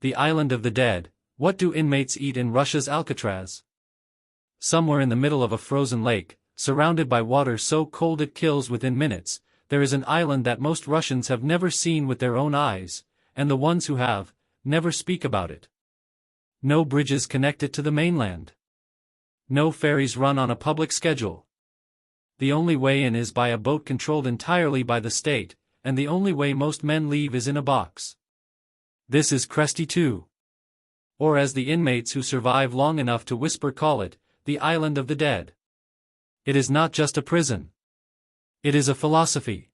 The island of the dead. What do inmates eat in Russia's Alcatraz? Somewhere in the middle of a frozen lake, surrounded by water so cold it kills within minutes, there is an island that most Russians have never seen with their own eyes, and the ones who have, never speak about it. No bridges connect it to the mainland. No ferries run on a public schedule. The only way in is by a boat controlled entirely by the state, and the only way most men leave is in a box. This is Kresty Two. Or as the inmates who survive long enough to whisper call it, the island of the dead. It is not just a prison. It is a philosophy.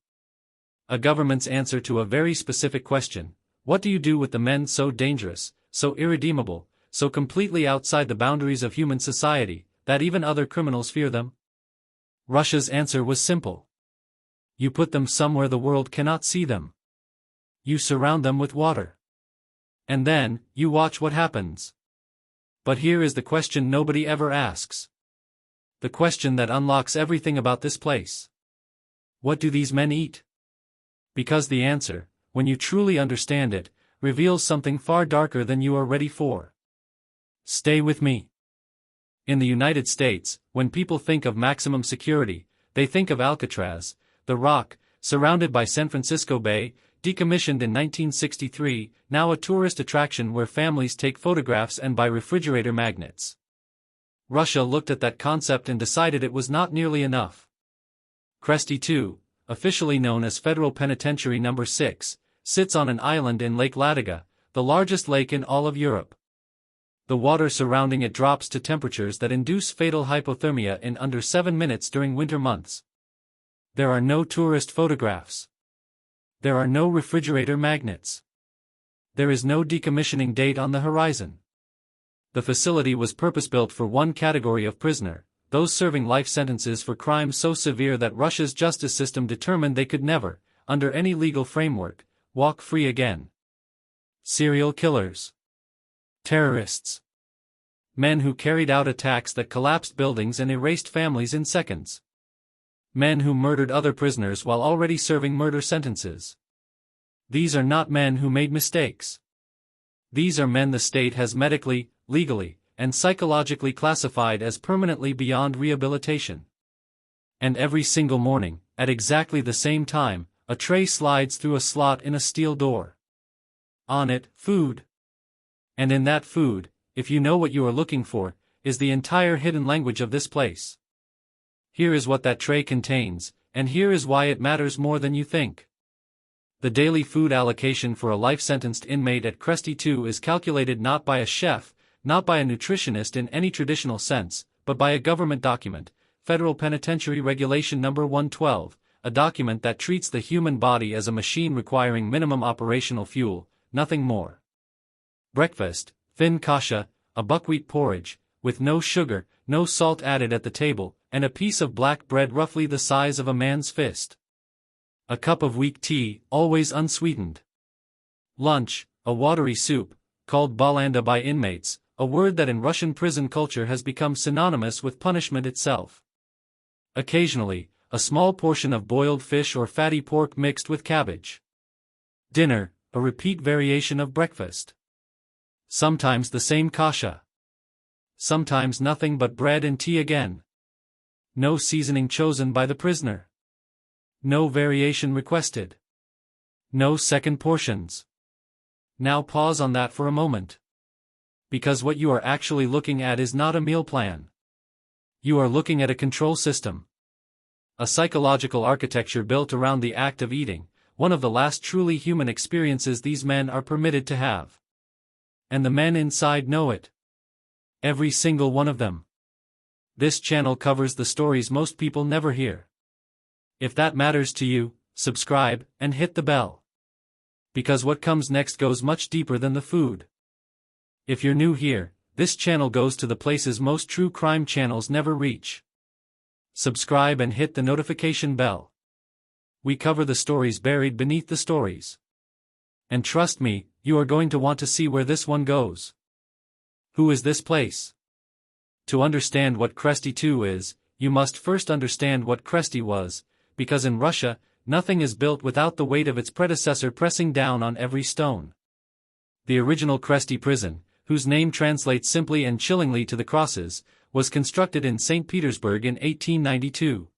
A government's answer to a very specific question: what do you do with the men so dangerous, so irredeemable, so completely outside the boundaries of human society, that even other criminals fear them? Russia's answer was simple. You put them somewhere the world cannot see them. You surround them with water. And then, you watch what happens. But here is the question nobody ever asks. The question that unlocks everything about this place. What do these men eat? Because the answer, when you truly understand it, reveals something far darker than you are ready for. Stay with me. In the United States, when people think of maximum security, they think of Alcatraz, the rock, surrounded by San Francisco Bay, decommissioned in 1963, now a tourist attraction where families take photographs and buy refrigerator magnets. Russia looked at that concept and decided it was not nearly enough. Kresty Two, officially known as Federal Penitentiary No. 6, sits on an island in Lake Ladoga, the largest lake in all of Europe. The water surrounding it drops to temperatures that induce fatal hypothermia in under 7 minutes during winter months. There are no tourist photographs. There are no refrigerator magnets. There is no decommissioning date on the horizon. The facility was purpose-built for one category of prisoner, those serving life sentences for crimes so severe that Russia's justice system determined they could never, under any legal framework, walk free again. Serial killers. Terrorists. Men who carried out attacks that collapsed buildings and erased families in seconds. Men who murdered other prisoners while already serving murder sentences. These are not men who made mistakes. These are men the state has medically, legally, and psychologically classified as permanently beyond rehabilitation. And every single morning, at exactly the same time, a tray slides through a slot in a steel door. On it, food. And in that food, if you know what you are looking for, is the entire hidden language of this place. Here is what that tray contains, and here is why it matters more than you think. The daily food allocation for a life-sentenced inmate at Kresty Two is calculated not by a chef, not by a nutritionist in any traditional sense, but by a government document, Federal Penitentiary Regulation No. 112, a document that treats the human body as a machine requiring minimum operational fuel, nothing more. Breakfast, thin kasha, a buckwheat porridge, with no sugar, no salt added at the table, and a piece of black bread roughly the size of a man's fist. A cup of weak tea, always unsweetened. Lunch, a watery soup, called balanda by inmates, a word that in Russian prison culture has become synonymous with punishment itself. Occasionally, a small portion of boiled fish or fatty pork mixed with cabbage. Dinner, a repeat variation of breakfast. Sometimes the same kasha. Sometimes nothing but bread and tea again. No seasoning chosen by the prisoner. No variation requested. No second portions. Now pause on that for a moment. Because what you are actually looking at is not a meal plan. You are looking at a control system. A psychological architecture built around the act of eating, one of the last truly human experiences these men are permitted to have. And the men inside know it. Every single one of them. This channel covers the stories most people never hear. If that matters to you, subscribe and hit the bell. Because what comes next goes much deeper than the food. If you're new here, this channel goes to the places most true crime channels never reach. Subscribe and hit the notification bell. We cover the stories buried beneath the stories. And trust me, you are going to want to see where this one goes. Who is this place? To understand what Kresty Two is, you must first understand what Kresty was, because in Russia, nothing is built without the weight of its predecessor pressing down on every stone. The original Kresty prison, whose name translates simply and chillingly to the crosses, was constructed in St. Petersburg in 1892.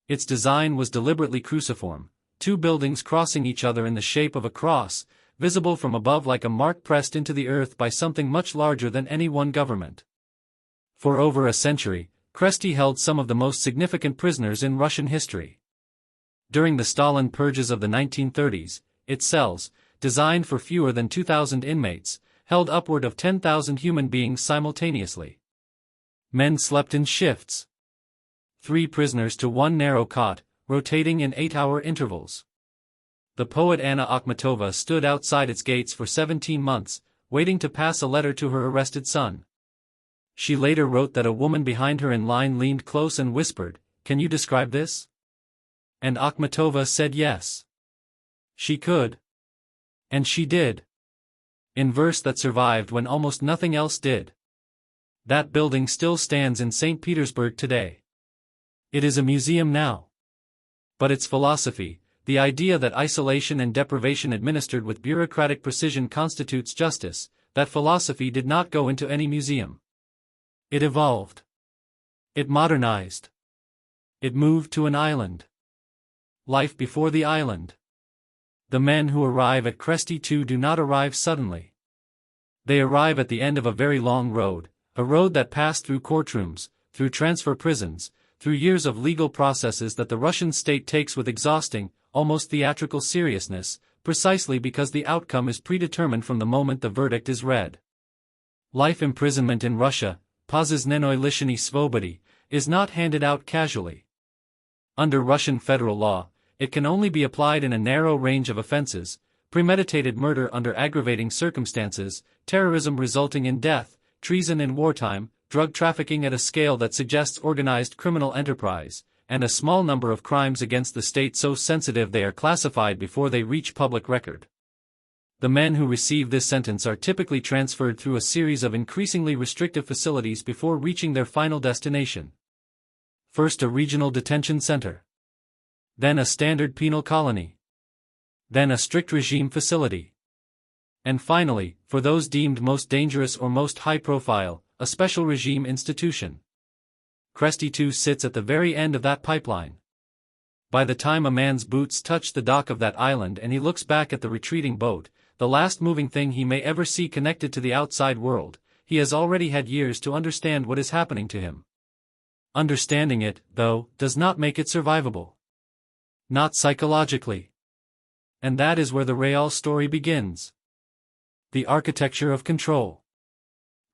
Its design was deliberately cruciform, two buildings crossing each other in the shape of a cross, visible from above like a mark pressed into the earth by something much larger than any one government. For over a century, Kresty held some of the most significant prisoners in Russian history. During the Stalin purges of the 1930s, its cells, designed for fewer than 2,000 inmates, held upward of 10,000 human beings simultaneously. Men slept in shifts. 3 prisoners to one narrow cot, rotating in 8-hour intervals. The poet Anna Akhmatova stood outside its gates for 17 months, waiting to pass a letter to her arrested son. She later wrote that a woman behind her in line leaned close and whispered, "Can you describe this?" And Akhmatova said yes. She could. And she did. In verse that survived when almost nothing else did. That building still stands in St. Petersburg today. It is a museum now. But its philosophy, the idea that isolation and deprivation administered with bureaucratic precision constitutes justice, that philosophy did not go into any museum. It evolved. It modernized. It moved to an island. Life before the island. The men who arrive at Kresty Two do not arrive suddenly. They arrive at the end of a very long road, a road that passed through courtrooms, through transfer prisons, through years of legal processes that the Russian state takes with exhausting, almost theatrical seriousness, precisely because the outcome is predetermined from the moment the verdict is read. Life imprisonment in Russia, pожизненное лишение свободы, is not handed out casually. Under Russian federal law, it can only be applied in a narrow range of offenses: premeditated murder under aggravating circumstances, terrorism resulting in death, treason in wartime, drug trafficking at a scale that suggests organized criminal enterprise, and a small number of crimes against the state so sensitive they are classified before they reach public record. The men who receive this sentence are typically transferred through a series of increasingly restrictive facilities before reaching their final destination. First a regional detention center. Then a standard penal colony. Then a strict regime facility. And finally, for those deemed most dangerous or most high-profile, a special regime institution. Kresty Two sits at the very end of that pipeline. By the time a man's boots touch the dock of that island and he looks back at the retreating boat, the last moving thing he may ever see connected to the outside world, he has already had years to understand what is happening to him. Understanding it, though, does not make it survivable. Not psychologically. And that is where the real story begins. The architecture of control.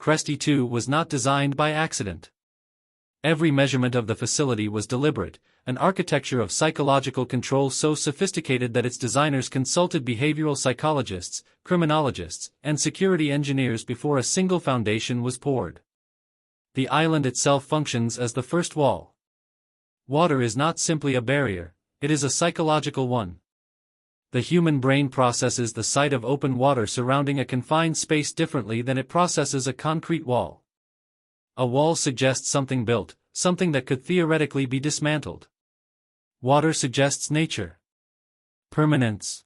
Kresty Two was not designed by accident. Every measurement of the facility was deliberate, an architecture of psychological control so sophisticated that its designers consulted behavioral psychologists, criminologists, and security engineers before a single foundation was poured. The island itself functions as the first wall. Water is not simply a barrier, it is a psychological one. The human brain processes the sight of open water surrounding a confined space differently than it processes a concrete wall. A wall suggests something built, something that could theoretically be dismantled. Water suggests nature. Permanence.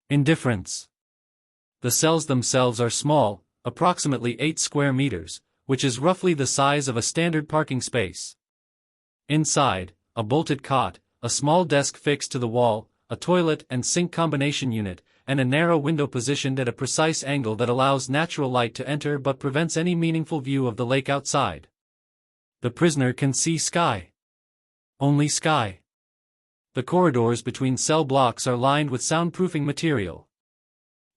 Indifference. The cells themselves are small, approximately 8 square meters, which is roughly the size of a standard parking space. Inside, a bolted cot, a small desk fixed to the wall, a toilet and sink combination unit, and a narrow window positioned at a precise angle that allows natural light to enter but prevents any meaningful view of the lake outside. The prisoner can see sky. Only sky. The corridors between cell blocks are lined with soundproofing material.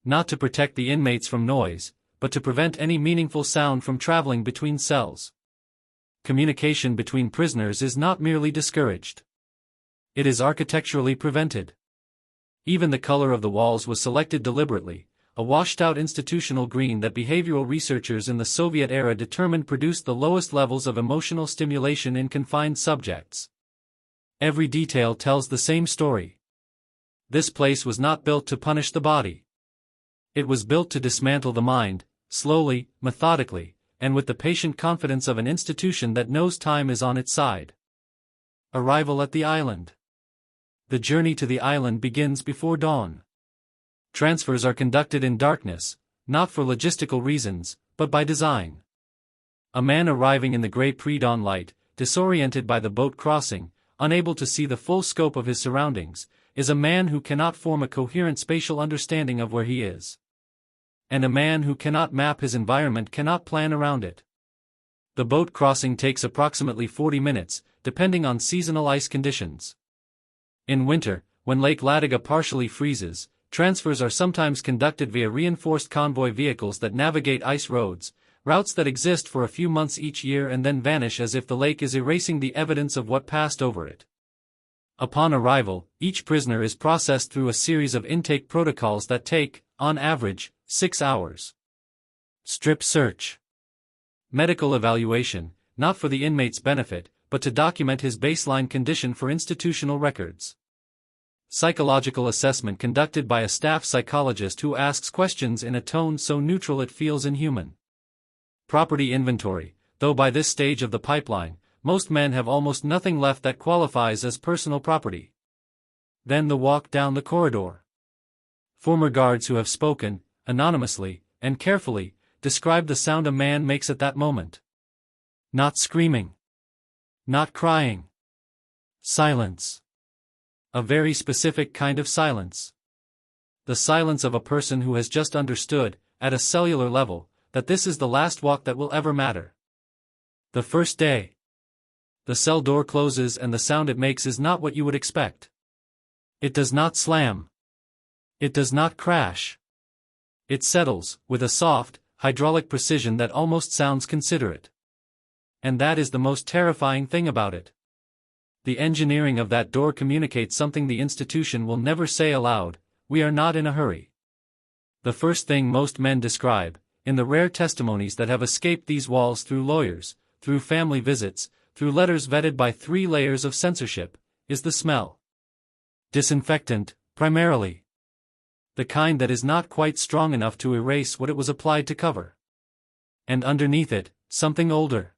Not to protect the inmates from noise, but to prevent any meaningful sound from traveling between cells. Communication between prisoners is not merely discouraged. It is architecturally prevented. Even the color of the walls was selected deliberately, a washed-out institutional green that behavioral researchers in the Soviet era determined produced the lowest levels of emotional stimulation in confined subjects. Every detail tells the same story. This place was not built to punish the body. It was built to dismantle the mind, slowly, methodically, and with the patient confidence of an institution that knows time is on its side. Arrival at the island. The journey to the island begins before dawn. Transfers are conducted in darkness, not for logistical reasons, but by design. A man arriving in the gray pre-dawn light, disoriented by the boat crossing, unable to see the full scope of his surroundings, is a man who cannot form a coherent spatial understanding of where he is. And a man who cannot map his environment cannot plan around it. The boat crossing takes approximately 40 minutes, depending on seasonal ice conditions. In winter, when Lake Ladoga partially freezes, transfers are sometimes conducted via reinforced convoy vehicles that navigate ice roads, routes that exist for a few months each year and then vanish as if the lake is erasing the evidence of what passed over it. Upon arrival, each prisoner is processed through a series of intake protocols that take, on average, 6 hours. Strip search. Medical evaluation, not for the inmate's benefit, but to document his baseline condition for institutional records. Psychological assessment conducted by a staff psychologist who asks questions in a tone so neutral it feels inhuman. Property inventory, though by this stage of the pipeline, most men have almost nothing left that qualifies as personal property. Then the walk down the corridor. Former guards who have spoken, anonymously, and carefully, describe the sound a man makes at that moment. Not screaming. Not crying. Silence. A very specific kind of silence. The silence of a person who has just understood, at a cellular level, that this is the last walk that will ever matter. The first day. The cell door closes and the sound it makes is not what you would expect. It does not slam. It does not crash. It settles, with a soft, hydraulic precision that almost sounds considerate. And that is the most terrifying thing about it. The engineering of that door communicates something the institution will never say aloud: we are not in a hurry. The first thing most men describe, in the rare testimonies that have escaped these walls through lawyers, through family visits, through letters vetted by 3 layers of censorship, is the smell. Disinfectant, primarily. The kind that is not quite strong enough to erase what it was applied to cover. And underneath it, something older.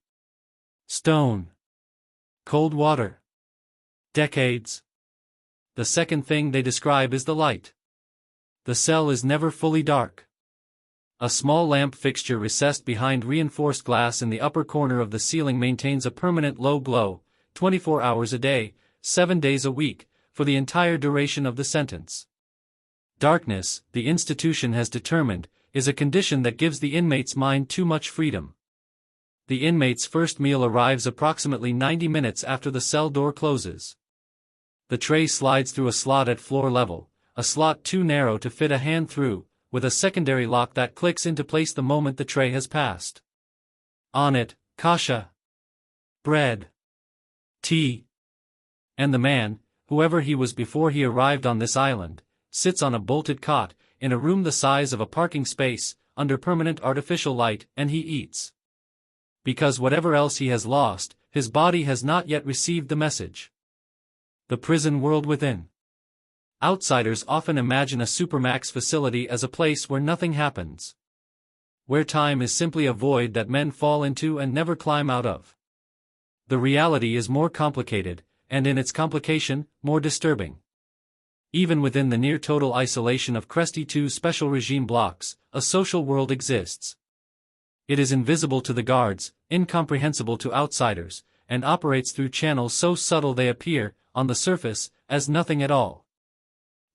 Stone. Cold water. Decades. The second thing they describe is the light. The cell is never fully dark. A small lamp fixture recessed behind reinforced glass in the upper corner of the ceiling maintains a permanent low glow, 24 hours a day, 7 days a week, for the entire duration of the sentence. Darkness, the institution has determined, is a condition that gives the inmate's mind too much freedom. The inmate's first meal arrives approximately 90 minutes after the cell door closes. The tray slides through a slot at floor level, a slot too narrow to fit a hand through, with a secondary lock that clicks into place the moment the tray has passed. On it, kasha. Bread. Tea. And the man, whoever he was before he arrived on this island, sits on a bolted cot, in a room the size of a parking space, under permanent artificial light, and he eats. Because whatever else he has lost, his body has not yet received the message. The prison world within. Outsiders often imagine a supermax facility as a place where nothing happens. Where time is simply a void that men fall into and never climb out of. The reality is more complicated, and in its complication, more disturbing. Even within the near-total isolation of Kresty Two special regime blocks, a social world exists. It is invisible to the guards, incomprehensible to outsiders, and operates through channels so subtle they appear, on the surface, as nothing at all.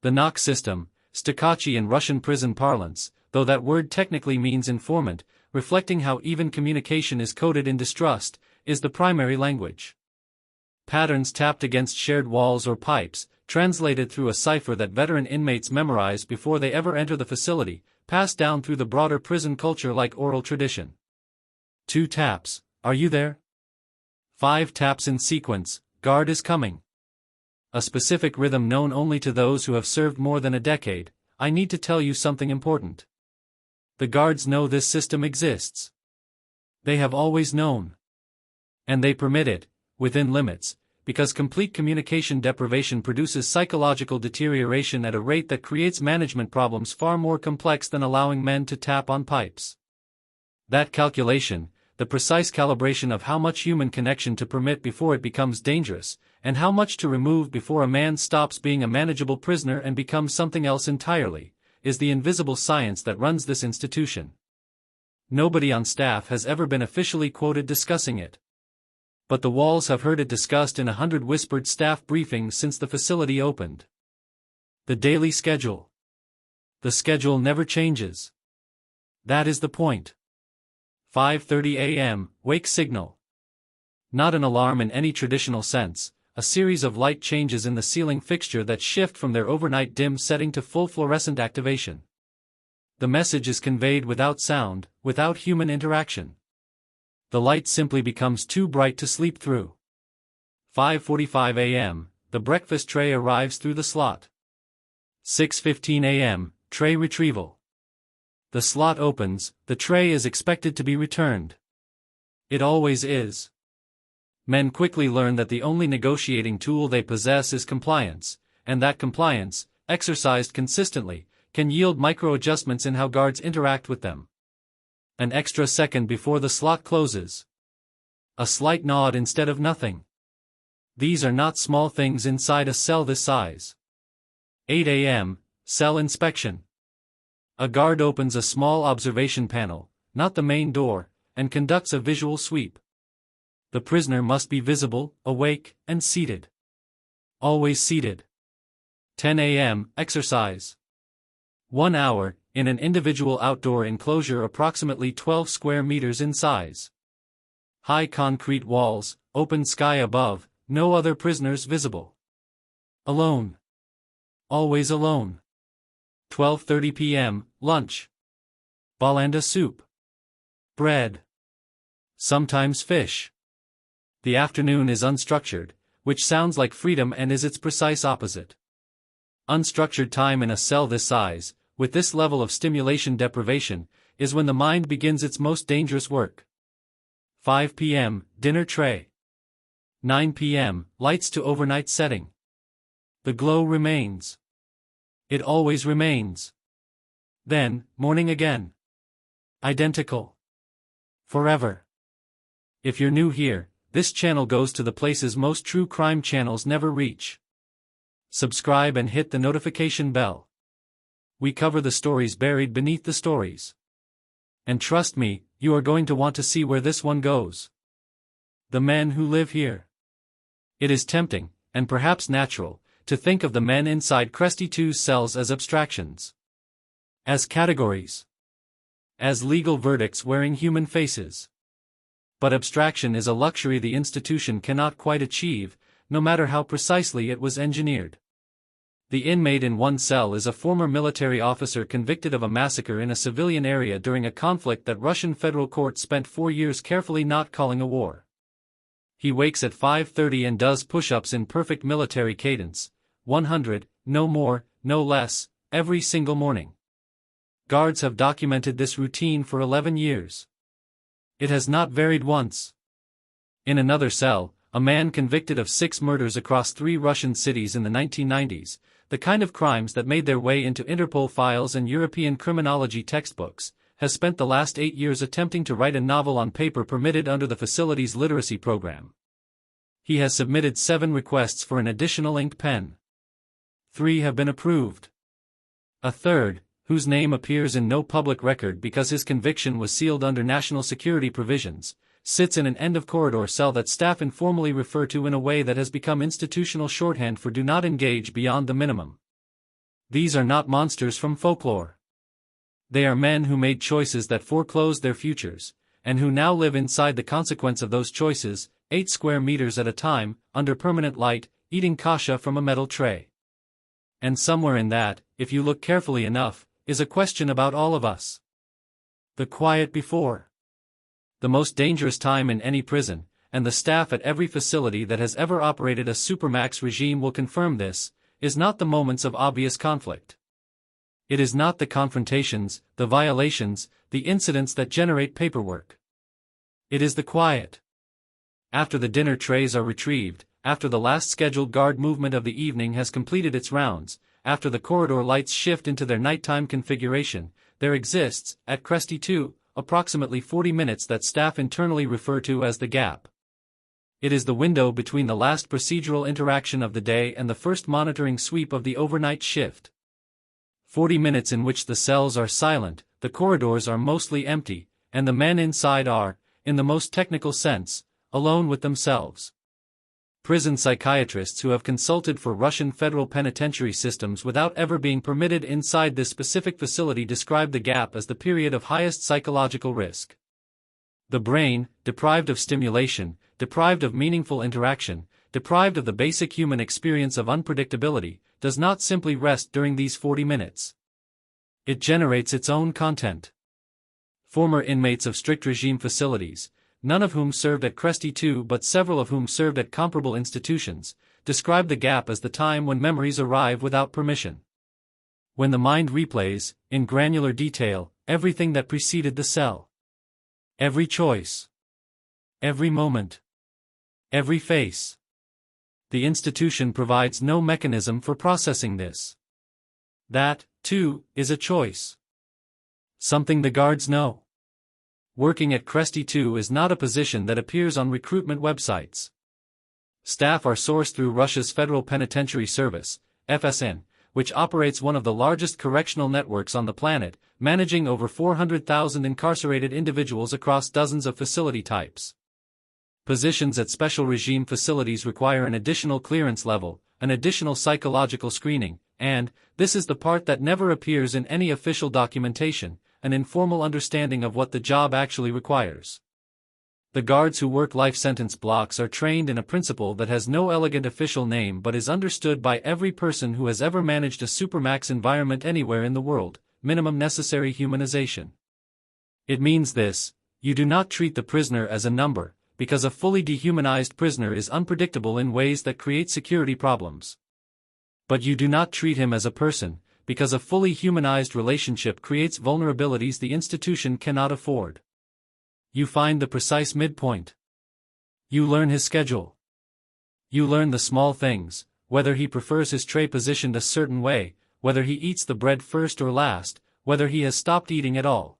The knock system, stakachi in Russian prison parlance, though that word technically means informant, reflecting how even communication is coded in distrust, is the primary language. Patterns tapped against shared walls or pipes, translated through a cipher that veteran inmates memorize before they ever enter the facility, pass down through the broader prison culture like oral tradition. 2 taps, are you there? 5 taps in sequence, guard is coming. A specific rhythm known only to those who have served more than a decade: I need to tell you something important. The guards know this system exists. They have always known. And they permit it, within limits, because complete communication deprivation produces psychological deterioration at a rate that creates management problems far more complex than allowing men to tap on pipes. That calculation, the precise calibration of how much human connection to permit before it becomes dangerous, and how much to remove before a man stops being a manageable prisoner and becomes something else entirely, is the invisible science that runs this institution. Nobody on staff has ever been officially quoted discussing it. But the walls have heard it discussed in 100 whispered staff briefings since the facility opened. The daily schedule. The schedule never changes. That is the point. 5:30 a.m., wake signal. Not an alarm in any traditional sense, a series of light changes in the ceiling fixture that shift from their overnight dim setting to full fluorescent activation. The message is conveyed without sound, without human interaction. The light simply becomes too bright to sleep through. 5:45 a.m., the breakfast tray arrives through the slot. 6:15 a.m., tray retrieval. The slot opens, the tray is expected to be returned. It always is. Men quickly learn that the only negotiating tool they possess is compliance, and that compliance, exercised consistently, can yield micro-adjustments in how guards interact with them. An extra second before the slot closes. A slight nod instead of nothing. These are not small things inside a cell this size. 8 a.m., cell inspection. A guard opens a small observation panel, not the main door, and conducts a visual sweep. The prisoner must be visible, awake, and seated. Always seated. 10 a.m., exercise. 1 hour, in an individual outdoor enclosure approximately 12 square meters in size. High concrete walls, open sky above, no other prisoners visible. Alone. Always alone. 12:30 p.m., lunch. Balanda soup. Bread. Sometimes fish. The afternoon is unstructured, which sounds like freedom and is its precise opposite. Unstructured time in a cell this size, with this level of stimulation deprivation, is when the mind begins its most dangerous work. 5 p.m., dinner tray. 9 p.m., lights to overnight setting. The glow remains. It always remains. Then, morning again. Identical. Forever. If you're new here, this channel goes to the places most true crime channels never reach. Subscribe and hit the notification bell. We cover the stories buried beneath the stories. And trust me, you are going to want to see where this one goes. The men who live here. It is tempting, and perhaps natural, to think of the men inside Kresty Two's cells as abstractions. As categories. As legal verdicts wearing human faces. But abstraction is a luxury the institution cannot quite achieve, no matter how precisely it was engineered. The inmate in one cell is a former military officer convicted of a massacre in a civilian area during a conflict that Russian federal court spent 4 years carefully not calling a war. He wakes at 5:30 and does push-ups in perfect military cadence, 100, no more, no less, every single morning. Guards have documented this routine for 11 years. It has not varied once. In another cell, a man convicted of 6 murders across 3 Russian cities in the 1990s, the kind of crimes that made their way into Interpol files and European criminology textbooks, has spent the last 8 years attempting to write a novel on paper permitted under the facility's literacy program. He has submitted 7 requests for an additional ink pen. 3 have been approved. A third, whose name appears in no public record because his conviction was sealed under national security provisions, sits in an end-of-corridor cell that staff informally refer to in a way that has become institutional shorthand for do not engage beyond the minimum. These are not monsters from folklore. They are men who made choices that foreclosed their futures, and who now live inside the consequence of those choices, 8 square meters at a time, under permanent light, eating kasha from a metal tray. And somewhere in that, if you look carefully enough, is a question about all of us. The quiet before. The most dangerous time in any prison, and the staff at every facility that has ever operated a supermax regime will confirm this, is not the moments of obvious conflict. It is not the confrontations, the violations, the incidents that generate paperwork. It is the quiet. After the dinner trays are retrieved, after the last scheduled guard movement of the evening has completed its rounds, after the corridor lights shift into their nighttime configuration, there exists, at Kresty Two, approximately 40 minutes that staff internally refer to as the gap. It is the window between the last procedural interaction of the day and the first monitoring sweep of the overnight shift. 40 minutes in which the cells are silent, the corridors are mostly empty, and the men inside are, in the most technical sense, alone with themselves. Prison psychiatrists who have consulted for Russian federal penitentiary systems without ever being permitted inside this specific facility describe the gap as the period of highest psychological risk. The brain, deprived of stimulation, deprived of meaningful interaction, deprived of the basic human experience of unpredictability, does not simply rest during these 40 minutes. It generates its own content. Former inmates of strict regime facilities, none of whom served at Kresty Two but several of whom served at comparable institutions, describe the gap as the time when memories arrive without permission. When the mind replays, in granular detail, everything that preceded the cell. Every choice. Every moment. Every face. The institution provides no mechanism for processing this. That, too, is a choice. Something the guards know. Working at Kresty Two is not a position that appears on recruitment websites. Staff are sourced through Russia's Federal Penitentiary Service, FSN, which operates one of the largest correctional networks on the planet, managing over 400,000 incarcerated individuals across dozens of facility types. Positions at special regime facilities require an additional clearance level, an additional psychological screening, and, this is the part that never appears in any official documentation, an informal understanding of what the job actually requires. The guards who work life sentence blocks are trained in a principle that has no elegant official name but is understood by every person who has ever managed a supermax environment anywhere in the world: minimum necessary humanization. It means this: you do not treat the prisoner as a number, because a fully dehumanized prisoner is unpredictable in ways that create security problems. But you do not treat him as a person, because a fully humanized relationship creates vulnerabilities the institution cannot afford. You find the precise midpoint. You learn his schedule. You learn the small things, whether he prefers his tray positioned a certain way, whether he eats the bread first or last, whether he has stopped eating at all.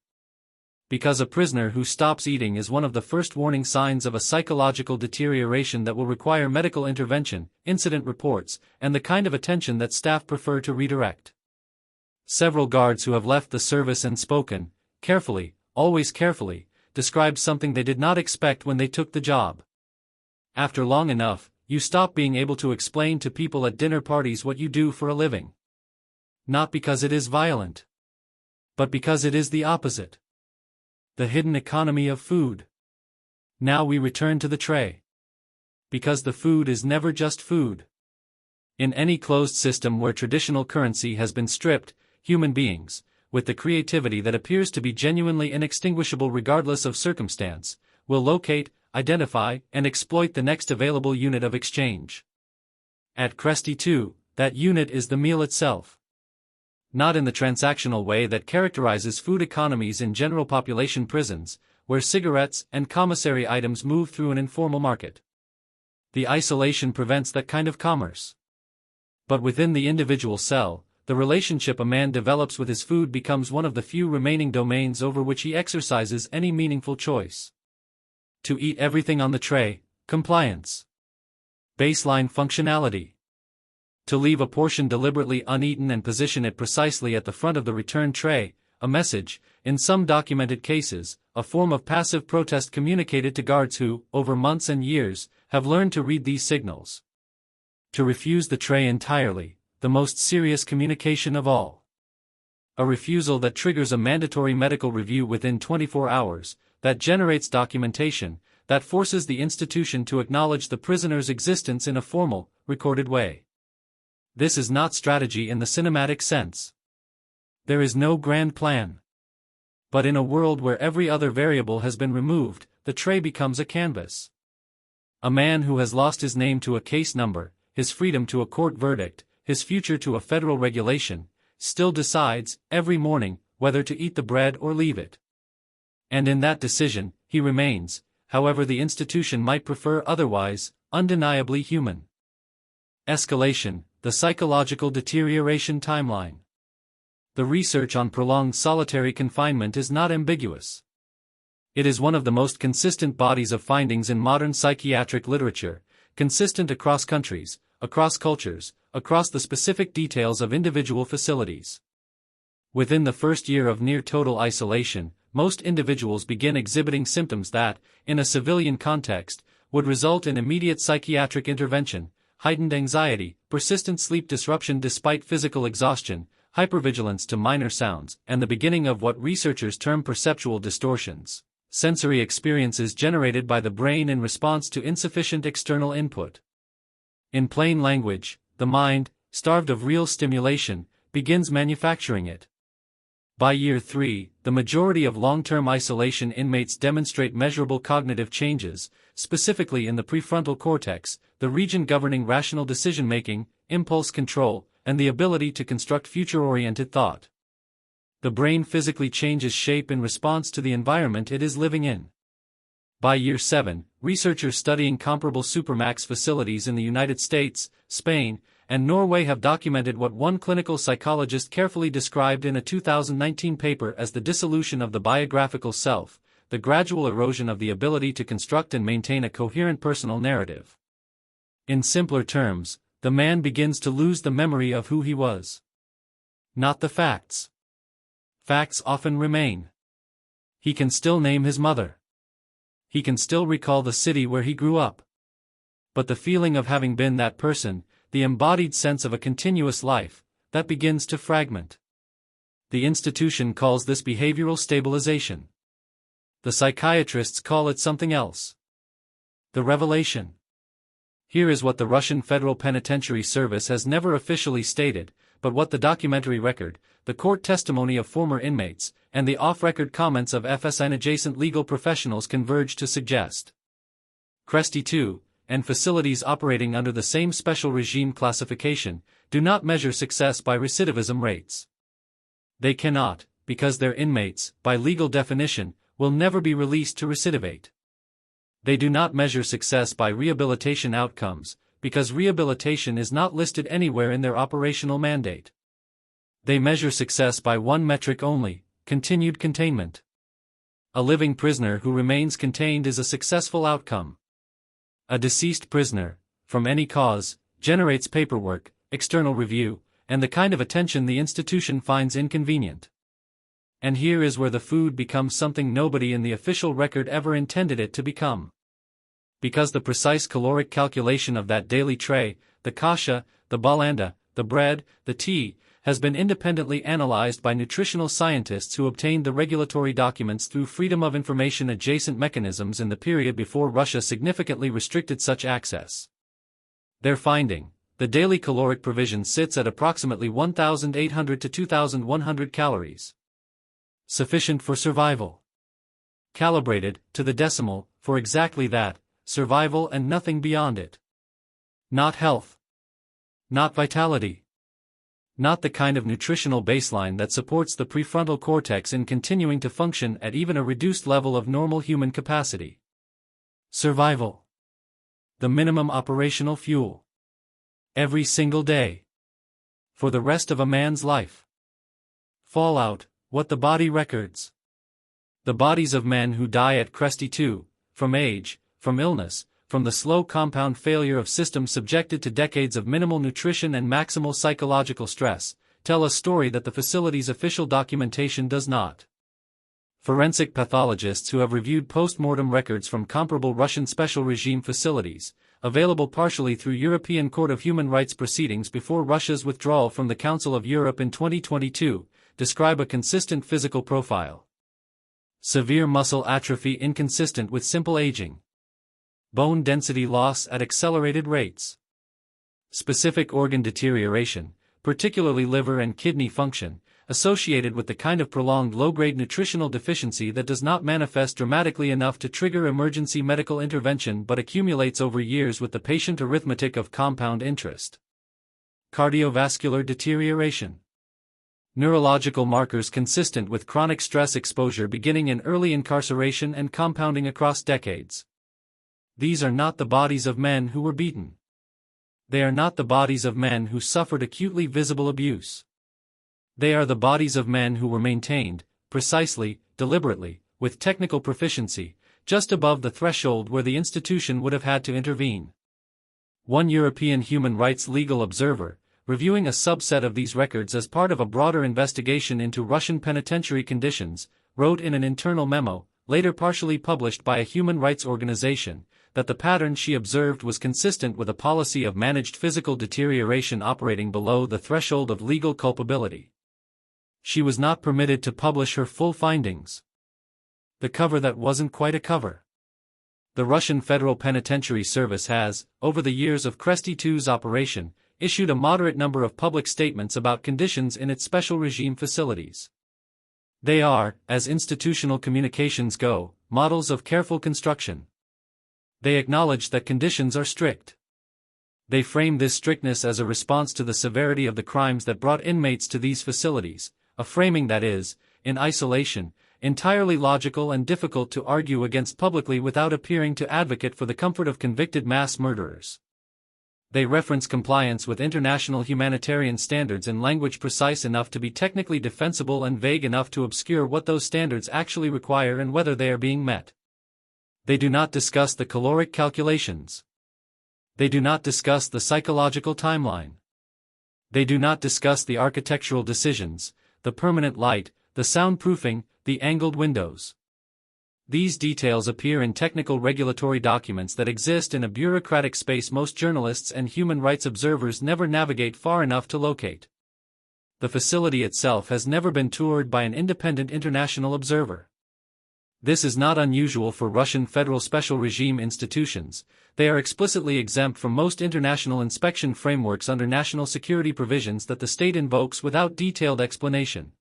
Because a prisoner who stops eating is one of the first warning signs of a psychological deterioration that will require medical intervention, incident reports, and the kind of attention that staff prefer to redirect. Several guards who have left the service and spoken, carefully, always carefully, described something they did not expect when they took the job. After long enough, you stop being able to explain to people at dinner parties what you do for a living. Not because it is violent, but because it is the opposite. The hidden economy of food. Now we return to the tray. Because the food is never just food. In any closed system where traditional currency has been stripped, human beings, with the creativity that appears to be genuinely inextinguishable regardless of circumstance, will locate, identify, and exploit the next available unit of exchange. At Kresty Two, that unit is the meal itself. Not in the transactional way that characterizes food economies in general population prisons, where cigarettes and commissary items move through an informal market. The isolation prevents that kind of commerce. But within the individual cell, the relationship a man develops with his food becomes one of the few remaining domains over which he exercises any meaningful choice. To eat everything on the tray, compliance. Baseline functionality. To leave a portion deliberately uneaten and position it precisely at the front of the return tray, a message, in some documented cases, a form of passive protest communicated to guards who, over months and years, have learned to read these signals. To refuse the tray entirely, the most serious communication of all. A refusal that triggers a mandatory medical review within 24 hours, that generates documentation, that forces the institution to acknowledge the prisoner's existence in a formal, recorded way. This is not strategy in the cinematic sense. There is no grand plan. But in a world where every other variable has been removed, the tray becomes a canvas. A man who has lost his name to a case number, his freedom to a court verdict, his future to a federal regulation, still decides, every morning, whether to eat the bread or leave it. And in that decision, he remains, however the institution might prefer otherwise, undeniably human. Escalation, the psychological deterioration timeline. The research on prolonged solitary confinement is not ambiguous. It is one of the most consistent bodies of findings in modern psychiatric literature, consistent across countries, across cultures, across the specific details of individual facilities. Within the first year of near-total isolation, most individuals begin exhibiting symptoms that, in a civilian context, would result in immediate psychiatric intervention: heightened anxiety, persistent sleep disruption despite physical exhaustion, hypervigilance to minor sounds, and the beginning of what researchers term perceptual distortions, sensory experiences generated by the brain in response to insufficient external input. In plain language, the mind, starved of real stimulation, begins manufacturing it. By year 3, the majority of long-term isolation inmates demonstrate measurable cognitive changes, specifically in the prefrontal cortex, the region governing rational decision-making, impulse control, and the ability to construct future-oriented thought. The brain physically changes shape in response to the environment it is living in. By year 7, researchers studying comparable supermax facilities in the United States, Spain, and Norway have documented what one clinical psychologist carefully described in a 2019 paper as the dissolution of the biographical self, the gradual erosion of the ability to construct and maintain a coherent personal narrative. In simpler terms, the man begins to lose the memory of who he was. Not the facts. Facts often remain. He can still name his mother. He can still recall the city where he grew up. But the feeling of having been that person, the embodied sense of a continuous life, that begins to fragment. The institution calls this behavioral stabilization. The psychiatrists call it something else. The revelation. Here is what the Russian Federal Penitentiary Service has never officially stated, but what the documentary record, the court testimony of former inmates, and the off-record comments of FSN-adjacent legal professionals converge to suggest. Kresty Two, and facilities operating under the same special regime classification, do not measure success by recidivism rates. They cannot, because their inmates, by legal definition, will never be released to recidivate. They do not measure success by rehabilitation outcomes, because rehabilitation is not listed anywhere in their operational mandate. They measure success by one metric only: continued containment. A living prisoner who remains contained is a successful outcome. A deceased prisoner, from any cause, generates paperwork, external review, and the kind of attention the institution finds inconvenient. And here is where the food becomes something nobody in the official record ever intended it to become. Because the precise caloric calculation of that daily tray, the kasha, the balanda, the bread, the tea, has been independently analyzed by nutritional scientists who obtained the regulatory documents through Freedom of Information adjacent mechanisms in the period before Russia significantly restricted such access. Their finding: the daily caloric provision sits at approximately 1,800 to 2,100 calories. Sufficient for survival. Calibrated, to the decimal, for exactly that, survival and nothing beyond it. Not health. Not vitality. Not the kind of nutritional baseline that supports the prefrontal cortex in continuing to function at even a reduced level of normal human capacity. Survival. The minimum operational fuel. Every single day. For the rest of a man's life. Fallout, what the body records. The bodies of men who die at Kresty Two, from age, from illness, from the slow compound failure of systems subjected to decades of minimal nutrition and maximal psychological stress, tell a story that the facility's official documentation does not. Forensic pathologists who have reviewed post-mortem records from comparable Russian special regime facilities, available partially through European Court of Human Rights proceedings before Russia's withdrawal from the Council of Europe in 2022, describe a consistent physical profile. Severe muscle atrophy inconsistent with simple aging. Bone density loss at accelerated rates. Specific organ deterioration, particularly liver and kidney function, associated with the kind of prolonged low-grade nutritional deficiency that does not manifest dramatically enough to trigger emergency medical intervention but accumulates over years with the patient arithmetic of compound interest. Cardiovascular deterioration. Neurological markers consistent with chronic stress exposure beginning in early incarceration and compounding across decades. These are not the bodies of men who were beaten. They are not the bodies of men who suffered acutely visible abuse. They are the bodies of men who were maintained, precisely, deliberately, with technical proficiency, just above the threshold where the institution would have had to intervene. One European human rights legal observer, reviewing a subset of these records as part of a broader investigation into Russian penitentiary conditions, wrote in an internal memo, later partially published by a human rights organization, that the pattern she observed was consistent with a policy of managed physical deterioration operating below the threshold of legal culpability. She was not permitted to publish her full findings. The cover that wasn't quite a cover. The Russian Federal Penitentiary Service has, over the years of Kresty Two's operation, issued a moderate number of public statements about conditions in its special regime facilities. They are, as institutional communications go, models of careful construction. They acknowledge that conditions are strict. They frame this strictness as a response to the severity of the crimes that brought inmates to these facilities, a framing that is, in isolation, entirely logical and difficult to argue against publicly without appearing to advocate for the comfort of convicted mass murderers. They reference compliance with international humanitarian standards in language precise enough to be technically defensible and vague enough to obscure what those standards actually require and whether they are being met. They do not discuss the caloric calculations. They do not discuss the psychological timeline. They do not discuss the architectural decisions, the permanent light, the soundproofing, the angled windows. These details appear in technical regulatory documents that exist in a bureaucratic space most journalists and human rights observers never navigate far enough to locate. The facility itself has never been toured by an independent international observer. This is not unusual for Russian federal special regime institutions. They are explicitly exempt from most international inspection frameworks under national security provisions that the state invokes without detailed explanation.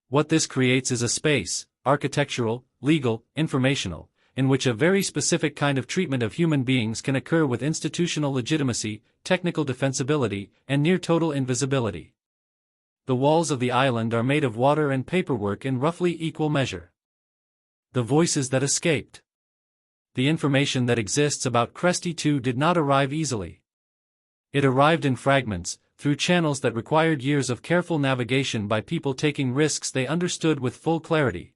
What this creates is a space, architectural, legal, informational, in which a very specific kind of treatment of human beings can occur with institutional legitimacy, technical defensibility, and near-total invisibility. The walls of the island are made of water and paperwork in roughly equal measure. The voices that escaped. The information that exists about Kresty Two did not arrive easily. It arrived in fragments, through channels that required years of careful navigation by people taking risks they understood with full clarity.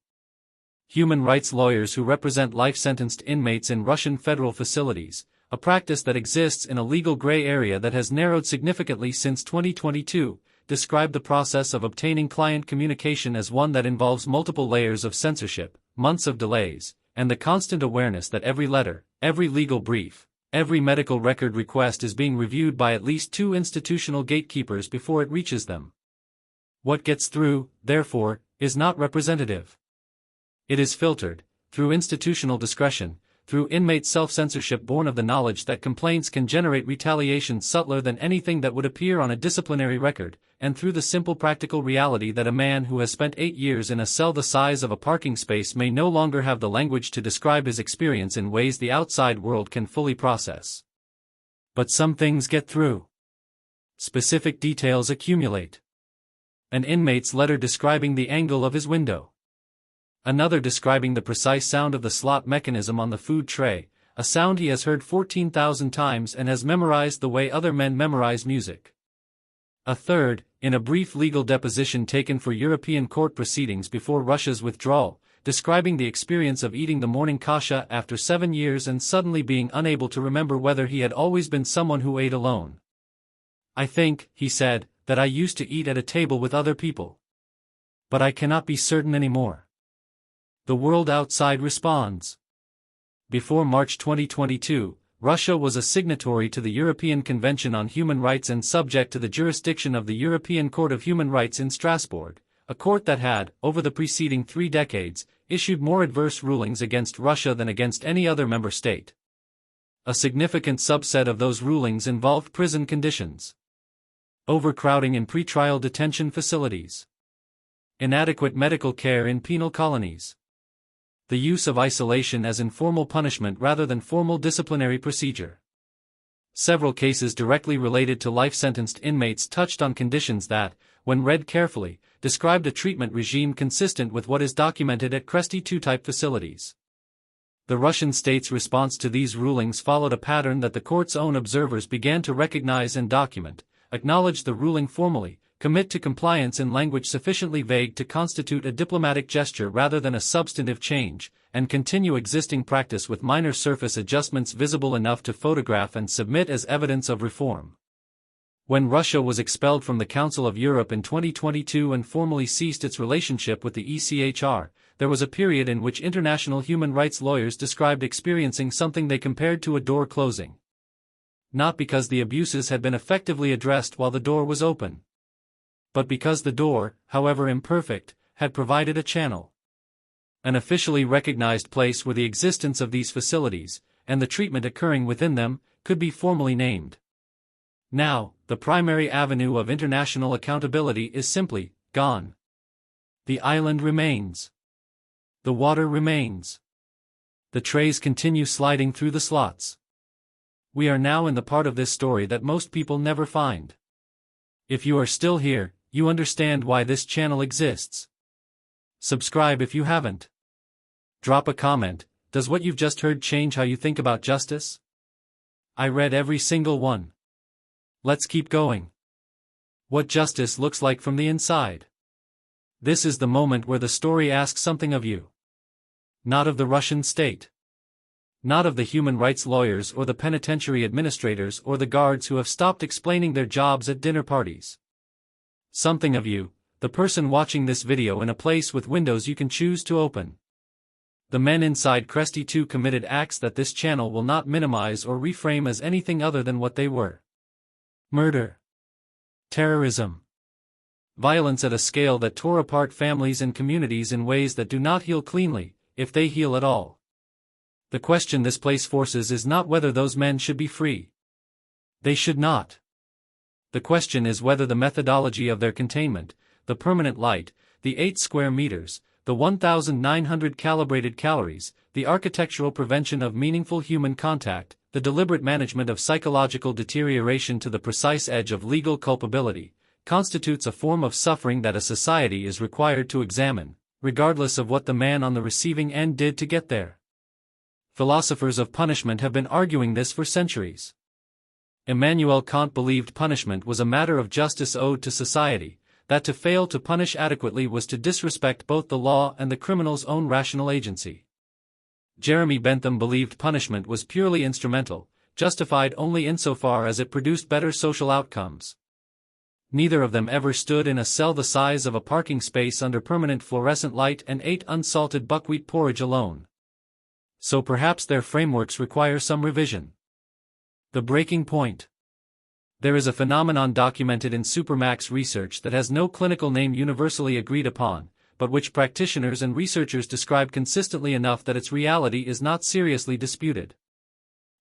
Human rights lawyers who represent life-sentenced inmates in Russian federal facilities, a practice that exists in a legal gray area that has narrowed significantly since 2022, describe the process of obtaining client communication as one that involves multiple layers of censorship, months of delays, and the constant awareness that every letter, every legal brief, every medical record request is being reviewed by at least two institutional gatekeepers before it reaches them. What gets through, therefore, is not representative. It is filtered, through institutional discretion, through inmate self-censorship born of the knowledge that complaints can generate retaliation subtler than anything that would appear on a disciplinary record, and through the simple practical reality that a man who has spent 8 years in a cell the size of a parking space may no longer have the language to describe his experience in ways the outside world can fully process. But some things get through. Specific details accumulate. An inmate's letter describing the angle of his window. Another describing the precise sound of the slot mechanism on the food tray, a sound he has heard 14,000 times and has memorized the way other men memorize music. A third, in a brief legal deposition taken for European court proceedings before Russia's withdrawal, describing the experience of eating the morning kasha after 7 years and suddenly being unable to remember whether he had always been someone who ate alone. "I think," he said, "that I used to eat at a table with other people. But I cannot be certain anymore." The world outside responds. Before March 2022, Russia was a signatory to the European Convention on Human Rights and subject to the jurisdiction of the European Court of Human Rights in Strasbourg, a court that had, over the preceding 3 decades, issued more adverse rulings against Russia than against any other member state. A significant subset of those rulings involved prison conditions. Overcrowding in pretrial detention facilities. Inadequate medical care in penal colonies. The use of isolation as informal punishment rather than formal disciplinary procedure. Several cases directly related to life-sentenced inmates touched on conditions that, when read carefully, described a treatment regime consistent with what is documented at Kresty Two type facilities. The Russian state's response to these rulings followed a pattern that the court's own observers began to recognize and document: acknowledge the ruling formally, commit to compliance in language sufficiently vague to constitute a diplomatic gesture rather than a substantive change, and continue existing practice with minor surface adjustments visible enough to photograph and submit as evidence of reform. When Russia was expelled from the Council of Europe in 2022 and formally ceased its relationship with the ECHR, there was a period in which international human rights lawyers described experiencing something they compared to a door closing. Not because the abuses had been effectively addressed while the door was open, but because the door, however imperfect, had provided a channel. An officially recognized place where the existence of these facilities, and the treatment occurring within them, could be formally named. Now, the primary avenue of international accountability is simply gone. The island remains. The water remains. The trays continue sliding through the slots. We are now in the part of this story that most people never find. If you are still here, you understand why this channel exists. Subscribe if you haven't. Drop a comment. Does what you've just heard change how you think about justice? I read every single one. Let's keep going. What justice looks like from the inside. This is the moment where the story asks something of you. Not of the Russian state. Not of the human rights lawyers or the penitentiary administrators or the guards who have stopped explaining their jobs at dinner parties. Something of you, the person watching this video in a place with windows you can choose to open. The men inside Kresty Two committed acts that this channel will not minimize or reframe as anything other than what they were. Murder. Terrorism. Violence at a scale that tore apart families and communities in ways that do not heal cleanly, if they heal at all. The question this place forces is not whether those men should be free. They should not. The question is whether the methodology of their containment, the permanent light, the 8 square meters, the 1,900 calibrated calories, the architectural prevention of meaningful human contact, the deliberate management of psychological deterioration to the precise edge of legal culpability, constitutes a form of suffering that a society is required to examine, regardless of what the man on the receiving end did to get there. Philosophers of punishment have been arguing this for centuries. Immanuel Kant believed punishment was a matter of justice owed to society, that to fail to punish adequately was to disrespect both the law and the criminal's own rational agency. Jeremy Bentham believed punishment was purely instrumental, justified only insofar as it produced better social outcomes. Neither of them ever stood in a cell the size of a parking space under permanent fluorescent light and ate unsalted buckwheat porridge alone. So perhaps their frameworks require some revision. The breaking point. There is a phenomenon documented in supermax research that has no clinical name universally agreed upon, but which practitioners and researchers describe consistently enough that its reality is not seriously disputed.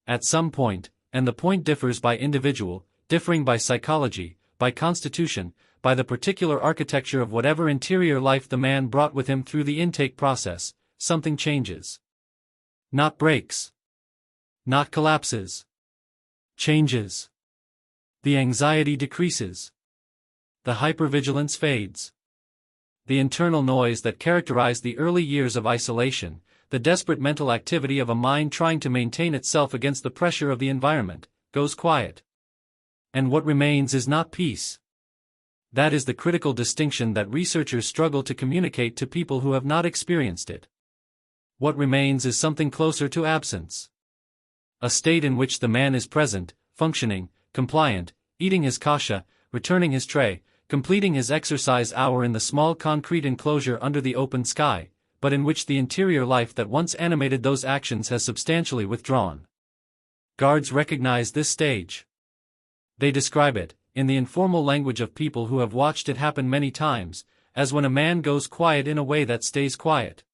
At some point, and the point differs by individual, differing by psychology, by constitution, by the particular architecture of whatever interior life the man brought with him through the intake process, something changes. Not breaks. Not collapses. Changes. The anxiety decreases. The hypervigilance fades. The internal noise that characterized the early years of isolation, the desperate mental activity of a mind trying to maintain itself against the pressure of the environment, goes quiet. And what remains is not peace. That is the critical distinction that researchers struggle to communicate to people who have not experienced it. What remains is something closer to absence. A state in which the man is present, functioning, compliant, eating his kasha, returning his tray, completing his exercise hour in the small concrete enclosure under the open sky, but in which the interior life that once animated those actions has substantially withdrawn. Guards recognize this stage. They describe it, in the informal language of people who have watched it happen many times, as when a man goes quiet in a way that stays quiet.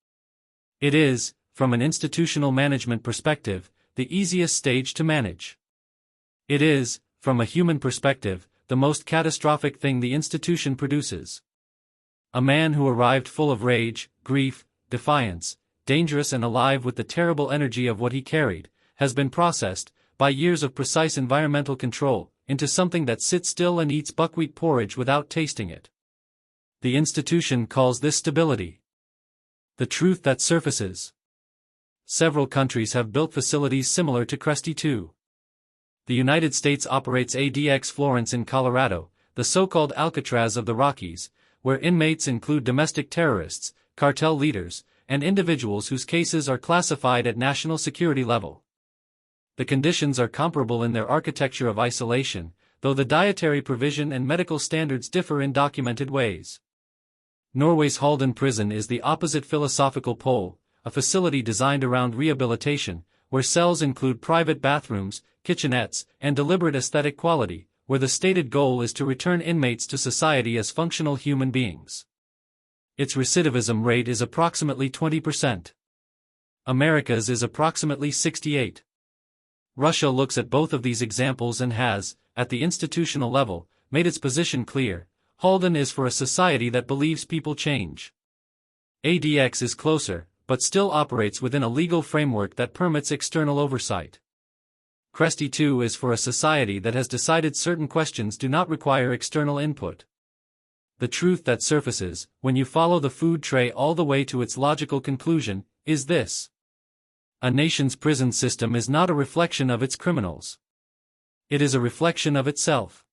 It is, from an institutional management perspective, the easiest stage to manage. It is, from a human perspective, the most catastrophic thing the institution produces. A man who arrived full of rage, grief, defiance, dangerous and alive with the terrible energy of what he carried, has been processed, by years of precise environmental control, into something that sits still and eats buckwheat porridge without tasting it. The institution calls this stability. The truth that surfaces. Several countries have built facilities similar to Kresty Two. The United States operates ADX Florence in Colorado, the so-called Alcatraz of the Rockies, where inmates include domestic terrorists, cartel leaders, and individuals whose cases are classified at national security level. The conditions are comparable in their architecture of isolation, though the dietary provision and medical standards differ in documented ways. Norway's Halden prison is the opposite philosophical pole, a facility designed around rehabilitation, where cells include private bathrooms, kitchenettes, and deliberate aesthetic quality, where the stated goal is to return inmates to society as functional human beings. Its recidivism rate is approximately 20%. America's is approximately 68%. Russia looks at both of these examples and has, at the institutional level, made its position clear. Halden is for a society that believes people change. ADX is closer, but still operates within a legal framework that permits external oversight. Kresty Two is for a society that has decided certain questions do not require external input. The truth that surfaces, when you follow the food tray all the way to its logical conclusion, is this. A nation's prison system is not a reflection of its criminals. It is a reflection of itself.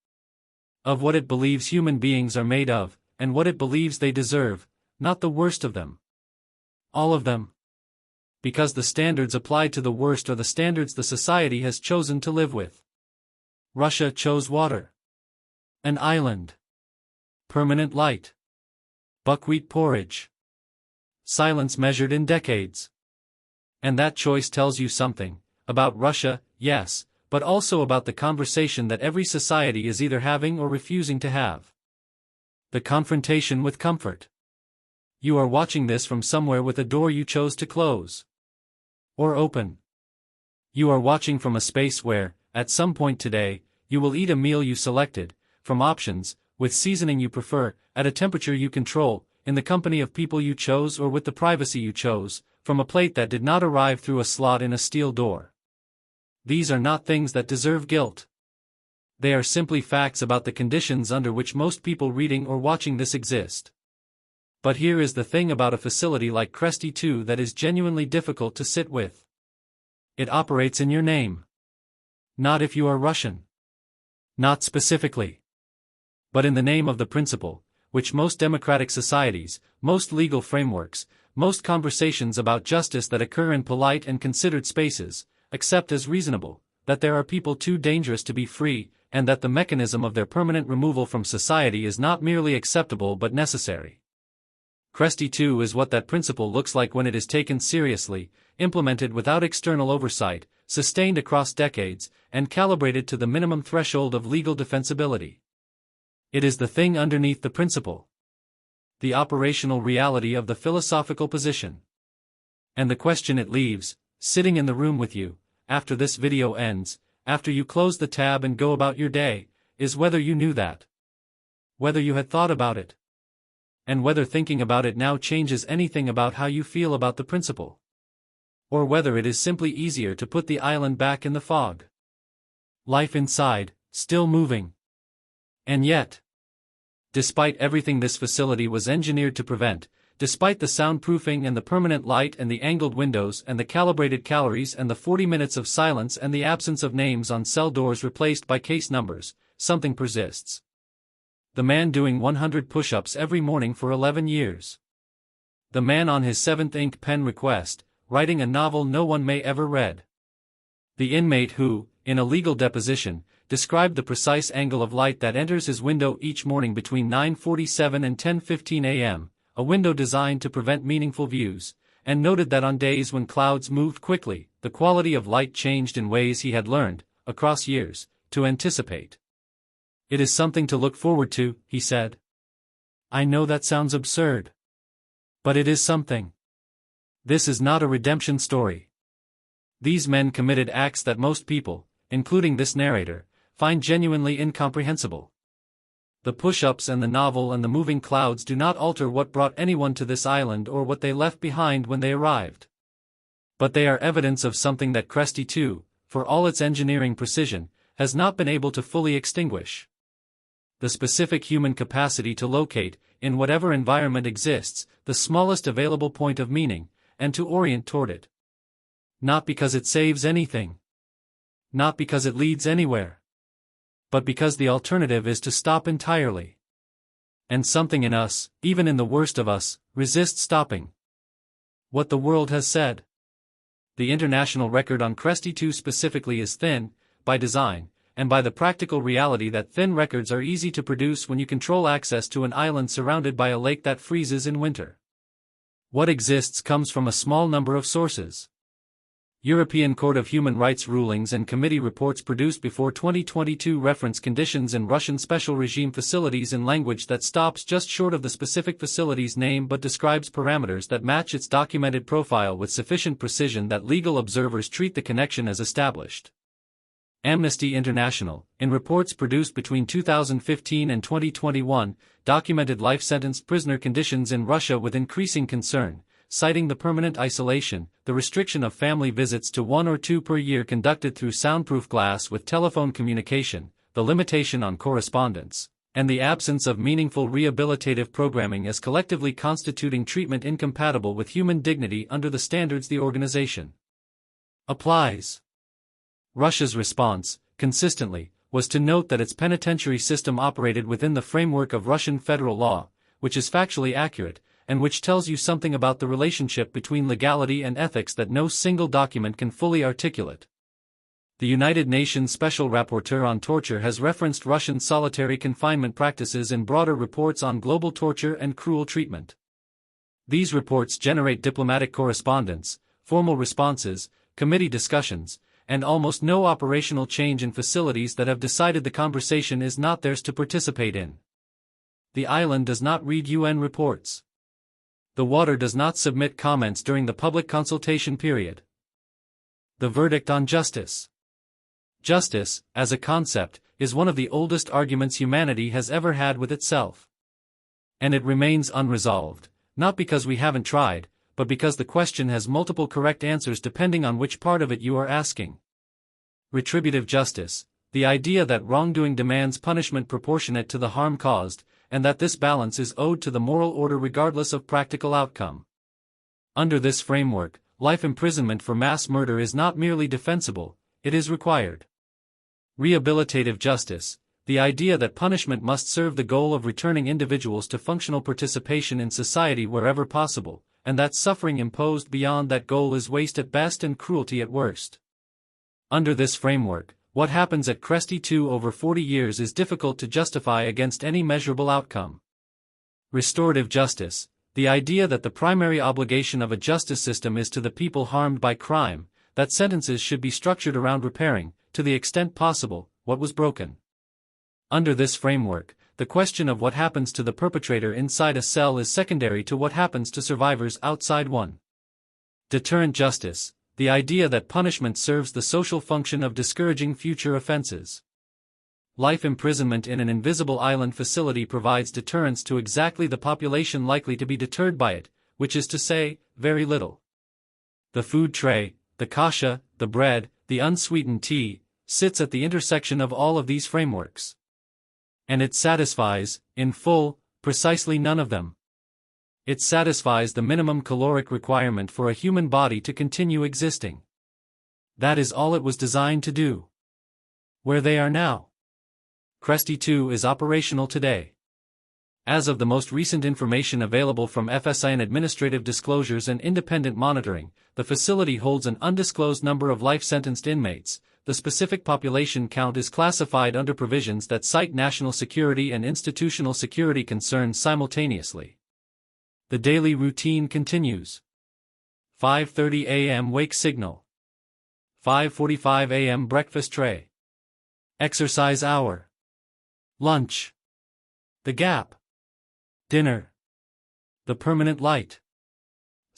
Of what it believes human beings are made of, and what it believes they deserve, not the worst of them. All of them. Because the standards applied to the worst are the standards the society has chosen to live with. Russia chose water. An island. Permanent light. Buckwheat porridge. Silence measured in decades. And that choice tells you something, about Russia, yes, but also about the conversation that every society is either having or refusing to have. The confrontation with comfort. You are watching this from somewhere with a door you chose to close. Or open. You are watching from a space where, at some point today, you will eat a meal you selected, from options, with seasoning you prefer, at a temperature you control, in the company of people you chose or with the privacy you chose, from a plate that did not arrive through a slot in a steel door. These are not things that deserve guilt. They are simply facts about the conditions under which most people reading or watching this exist. But here is the thing about a facility like Kresty Two that is genuinely difficult to sit with. It operates in your name. Not if you are Russian. Not specifically. But in the name of the principle, which most democratic societies, most legal frameworks, most conversations about justice that occur in polite and considered spaces, accept as reasonable, that there are people too dangerous to be free, and that the mechanism of their permanent removal from society is not merely acceptable but necessary. Kresty Two is what that principle looks like when it is taken seriously, implemented without external oversight, sustained across decades, and calibrated to the minimum threshold of legal defensibility. It is the thing underneath the principle. The operational reality of the philosophical position. And the question it leaves, sitting in the room with you, after this video ends, after you close the tab and go about your day, is whether you knew that. Whether you had thought about it. And whether thinking about it now changes anything about how you feel about the principle. Or whether it is simply easier to put the island back in the fog. Life inside, still moving. And yet, despite everything this facility was engineered to prevent, despite the soundproofing and the permanent light and the angled windows and the calibrated calories and the 40 minutes of silence and the absence of names on cell doors replaced by case numbers, something persists. The man doing 100 push-ups every morning for 11 years. The man on his 7th ink pen request, writing a novel no one may ever read. The inmate who, in a legal deposition, described the precise angle of light that enters his window each morning between 9:47 and 10:15 a.m., a window designed to prevent meaningful views, and noted that on days when clouds moved quickly, the quality of light changed in ways he had learned, across years, to anticipate. It is something to look forward to, he said. I know that sounds absurd. But it is something. This is not a redemption story. These men committed acts that most people, including this narrator, find genuinely incomprehensible. The push-ups and the novel and the moving clouds do not alter what brought anyone to this island or what they left behind when they arrived. But they are evidence of something that Kresty Two, for all its engineering precision, has not been able to fully extinguish. The specific human capacity to locate, in whatever environment exists, the smallest available point of meaning, and to orient toward it. Not because it saves anything. Not because it leads anywhere. But because the alternative is to stop entirely. And something in us, even in the worst of us, resists stopping. What the world has said. The international record on Kresty Two specifically is thin, by design, and by the practical reality that thin records are easy to produce when you control access to an island surrounded by a lake that freezes in winter. What exists comes from a small number of sources. European Court of Human Rights rulings and committee reports produced before 2022 reference conditions in Russian special regime facilities in language that stops just short of the specific facility's name but describes parameters that match its documented profile with sufficient precision that legal observers treat the connection as established. Amnesty International, in reports produced between 2015 and 2021, documented life-sentenced prisoner conditions in Russia with increasing concern, citing the permanent isolation, the restriction of family visits to 1 or 2 per year conducted through soundproof glass with telephone communication, the limitation on correspondence, and the absence of meaningful rehabilitative programming as collectively constituting treatment incompatible with human dignity under the standards the organization applies. Russia's response, consistently, was to note that its penitentiary system operated within the framework of Russian federal law, which is factually accurate, and which tells you something about the relationship between legality and ethics that no single document can fully articulate. The United Nations Special Rapporteur on Torture has referenced Russian solitary confinement practices in broader reports on global torture and cruel treatment. These reports generate diplomatic correspondence, formal responses, committee discussions, and almost no operational change in facilities that have decided the conversation is not theirs to participate in. The island does not read UN reports. The water does not submit comments during the public consultation period. The verdict on justice. Justice, as a concept, is one of the oldest arguments humanity has ever had with itself. And it remains unresolved, not because we haven't tried, but because the question has multiple correct answers depending on which part of it you are asking. Retributive justice, the idea that wrongdoing demands punishment proportionate to the harm caused, and that this balance is owed to the moral order regardless of practical outcome. Under this framework, life imprisonment for mass murder is not merely defensible, it is required. Rehabilitative justice, the idea that punishment must serve the goal of returning individuals to functional participation in society wherever possible, and that suffering imposed beyond that goal is waste at best and cruelty at worst. Under this framework, what happens at Kresty Two over 40 years is difficult to justify against any measurable outcome. Restorative justice, the idea that the primary obligation of a justice system is to the people harmed by crime, that sentences should be structured around repairing, to the extent possible, what was broken. Under this framework, the question of what happens to the perpetrator inside a cell is secondary to what happens to survivors outside one. Deterrent justice, the idea that punishment serves the social function of discouraging future offenses. Life imprisonment in an invisible island facility provides deterrence to exactly the population likely to be deterred by it, which is to say, very little. The food tray, the kasha, the bread, the unsweetened tea, sits at the intersection of all of these frameworks. And it satisfies, in full, precisely none of them. It satisfies the minimum caloric requirement for a human body to continue existing. That is all it was designed to do. Where they are now. Kresty Two is operational today. As of the most recent information available from FSIN administrative disclosures and independent monitoring, the facility holds an undisclosed number of life-sentenced inmates. The specific population count is classified under provisions that cite national security and institutional security concerns simultaneously. The daily routine continues. 5:30 a.m. wake signal. 5:45 a.m. breakfast tray. Exercise hour. Lunch. The gap. Dinner. The permanent light.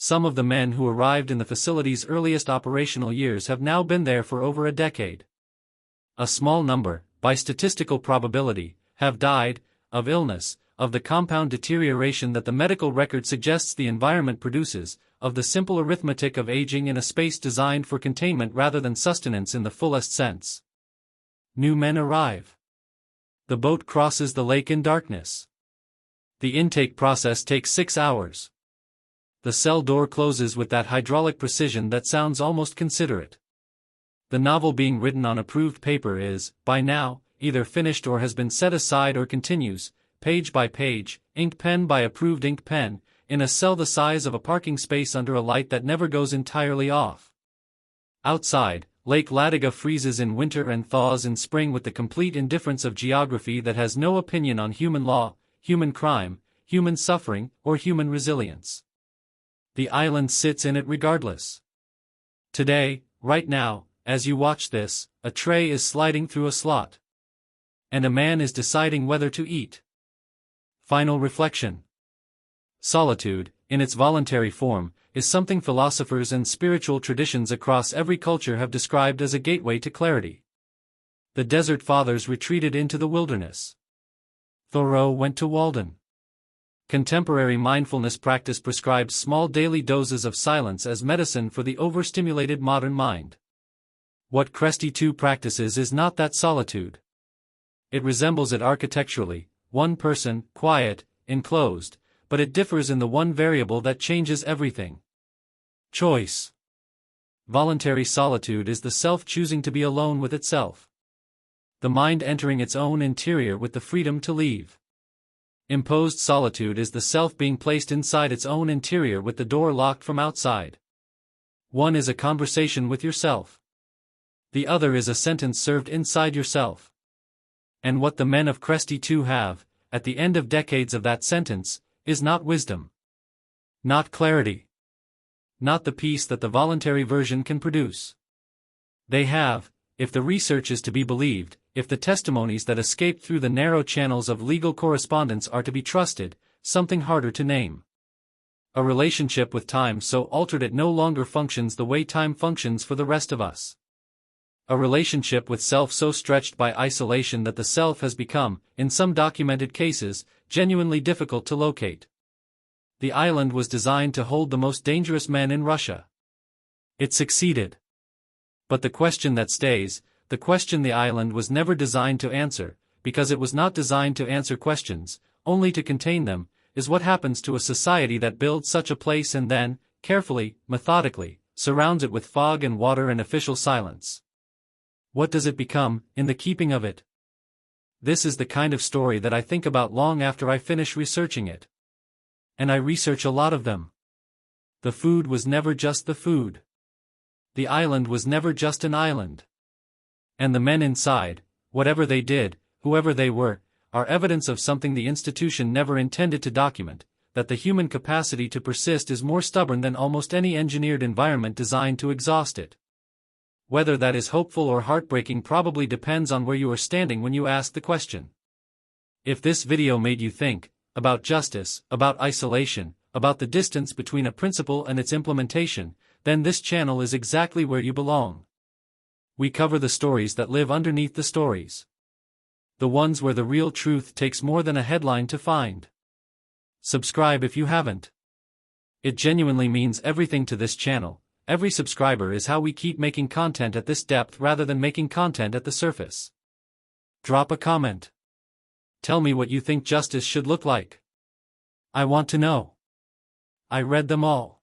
Some of the men who arrived in the facility's earliest operational years have now been there for over a decade. A small number, by statistical probability, have died, of illness, of the compound deterioration that the medical record suggests the environment produces, of the simple arithmetic of aging in a space designed for containment rather than sustenance in the fullest sense. New men arrive. The boat crosses the lake in darkness. The intake process takes 6 hours. The cell door closes with that hydraulic precision that sounds almost considerate. The novel being written on approved paper is, by now, either finished or has been set aside or continues, page by page, ink pen by approved ink pen, in a cell the size of a parking space under a light that never goes entirely off. Outside, Lake Ladoga freezes in winter and thaws in spring with the complete indifference of geography that has no opinion on human law, human crime, human suffering, or human resilience. The island sits in it regardless. Today, right now, as you watch this, a tray is sliding through a slot. And a man is deciding whether to eat. Final reflection. Solitude, in its voluntary form, is something philosophers and spiritual traditions across every culture have described as a gateway to clarity. The Desert Fathers retreated into the wilderness. Thoreau went to Walden. Contemporary mindfulness practice prescribes small daily doses of silence as medicine for the overstimulated modern mind. What Kresty Two practices is not that solitude. It resembles it architecturally, one person, quiet, enclosed, but it differs in the one variable that changes everything. Choice. Voluntary solitude is the self choosing to be alone with itself. The mind entering its own interior with the freedom to leave. Imposed solitude is the self being placed inside its own interior with the door locked from outside. One is a conversation with yourself. The other is a sentence served inside yourself. And what the men of Kresty Two have, at the end of decades of that sentence, is not wisdom. Not clarity. Not the peace that the voluntary version can produce. They have, if the research is to be believed, if the testimonies that escape through the narrow channels of legal correspondence are to be trusted, something harder to name. A relationship with time so altered it no longer functions the way time functions for the rest of us. A relationship with self so stretched by isolation that the self has become, in some documented cases, genuinely difficult to locate. The island was designed to hold the most dangerous men in Russia. It succeeded. But the question that stays, the question the island was never designed to answer, because it was not designed to answer questions, only to contain them, is what happens to a society that builds such a place and then, carefully, methodically, surrounds it with fog and water and official silence. What does it become, in the keeping of it? This is the kind of story that I think about long after I finish researching it. And I research a lot of them. The food was never just the food. The island was never just an island. And the men inside, whatever they did, whoever they were, are evidence of something the institution never intended to document, that the human capacity to persist is more stubborn than almost any engineered environment designed to exhaust it. Whether that is hopeful or heartbreaking probably depends on where you are standing when you ask the question. If this video made you think, about justice, about isolation, about the distance between a principle and its implementation, then this channel is exactly where you belong. We cover the stories that live underneath the stories. The ones where the real truth takes more than a headline to find. Subscribe if you haven't. It genuinely means everything to this channel. Every subscriber is how we keep making content at this depth rather than making content at the surface. Drop a comment. Tell me what you think justice should look like. I want to know. I read them all.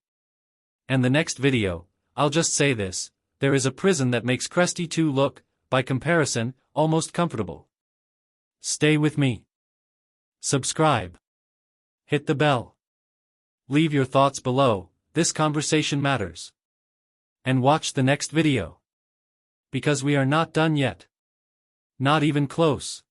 And the next video, I'll just say this, there is a prison that makes Kresty Two look, by comparison, almost comfortable. Stay with me. Subscribe. Hit the bell. Leave your thoughts below, this conversation matters. And watch the next video. Because we are not done yet. Not even close.